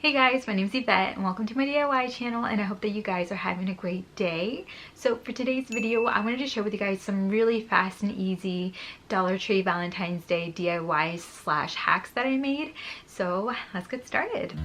Hey guys, my name's Yvette and welcome to my DIY channel, and I hope that you guys are having a great day. So for today's video, I wanted to share with you guys some really fast and easy Dollar Tree Valentine's Day DIYs slash hacks that I made. So let's get started.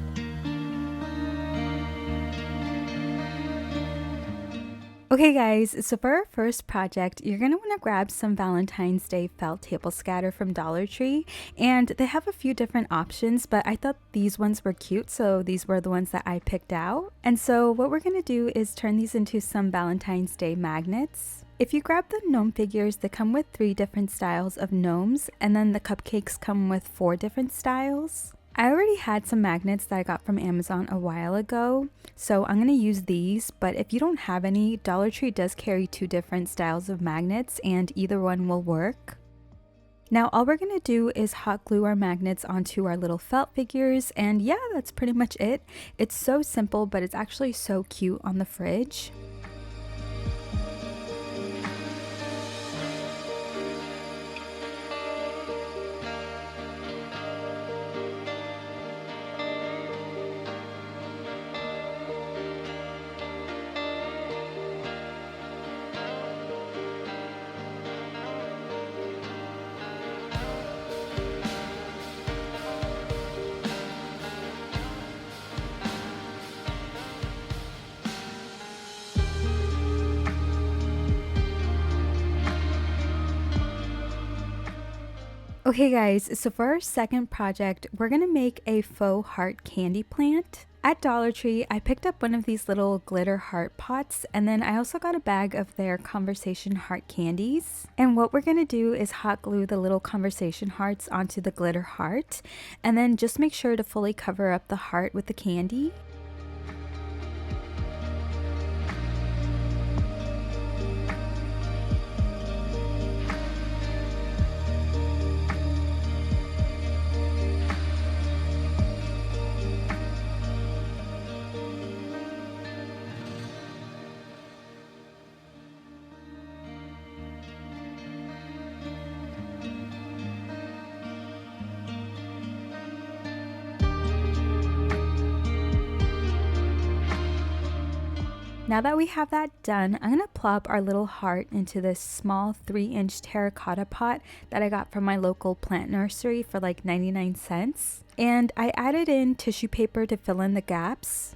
Okay guys, so for our first project, you're going to want to grab some Valentine's Day felt table scatter from Dollar Tree, and they have a few different options, but I thought these ones were cute, so these were the ones that I picked out. And so what we're going to do is turn these into some Valentine's Day magnets. If you grab the gnome figures, they come with 3 different styles of gnomes, and then the cupcakes come with 4 different styles. I already had some magnets that I got from Amazon a while ago, so I'm going to use these, but if you don't have any, Dollar Tree does carry 2 different styles of magnets and either one will work. Now all we're going to do is hot glue our magnets onto our little felt figures, and yeah, that's pretty much it. It's so simple, but it's actually so cute on the fridge. Okay guys, so for our second project, we're going to make a faux heart candy plant. At Dollar Tree, I picked up one of these little glitter heart pots, and then I also got a bag of their conversation heart candies. And what we're going to do is hot glue the little conversation hearts onto the glitter heart, and then just make sure to fully cover up the heart with the candy. Now that we have that done, I'm going to plop our little heart into this small 3-inch terracotta pot that I got from my local plant nursery for like 99 cents. And I added in tissue paper to fill in the gaps.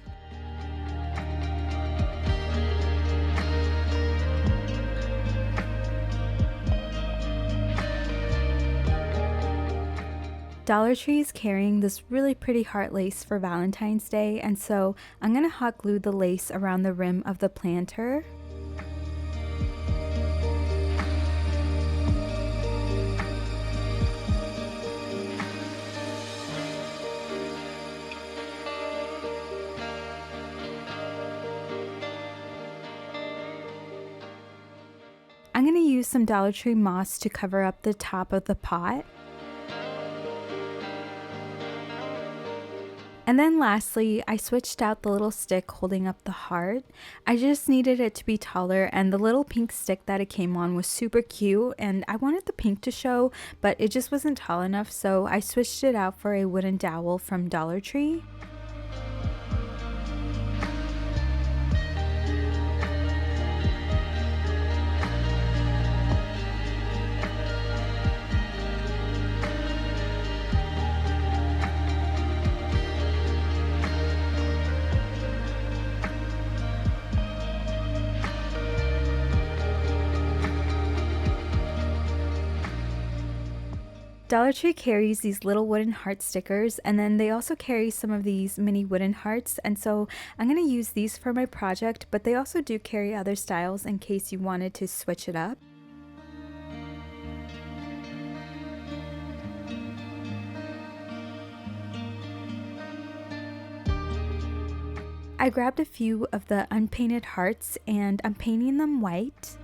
Dollar Tree is carrying this really pretty heart lace for Valentine's Day, and so I'm going to hot glue the lace around the rim of the planter. I'm going to use some Dollar Tree moss to cover up the top of the pot. And then lastly, I switched out the little stick holding up the heart. I just needed it to be taller, and the little pink stick that it came on was super cute, and I wanted the pink to show, but it just wasn't tall enough, so I switched it out for a wooden dowel from Dollar Tree. Dollar Tree carries these little wooden heart stickers, and then they also carry some of these mini wooden hearts, and so I'm going to use these for my project, but they also do carry other styles in case you wanted to switch it up. I grabbed a few of the unpainted hearts and I'm painting them white.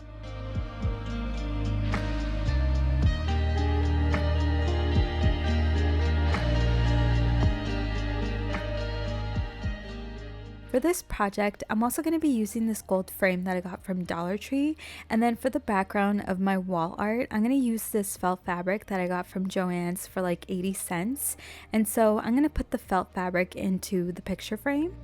For this project, I'm also going to be using this gold frame that I got from Dollar Tree. And then for the background of my wall art, I'm going to use this felt fabric that I got from Joann's for like 80 cents. And so I'm going to put the felt fabric into the picture frame.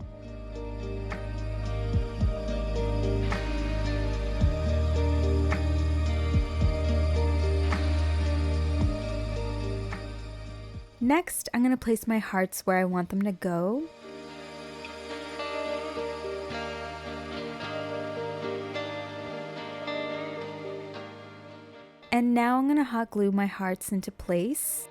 Next, I'm going to place my hearts where I want them to go. And now I'm going to hot glue my hearts into place.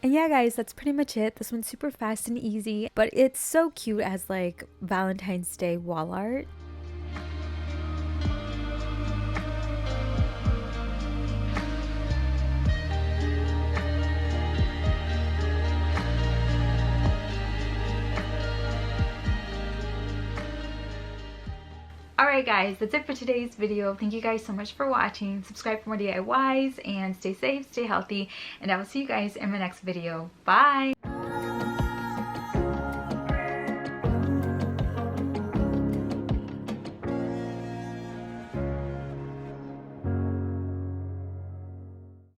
And yeah guys, that's pretty much it. This one's super fast and easy, but it's so cute as like Valentine's Day wall art. Alright guys, that's it for today's video. Thank you guys so much for watching. Subscribe for more DIYs and stay safe, stay healthy, and I will see you guys in my next video. Bye!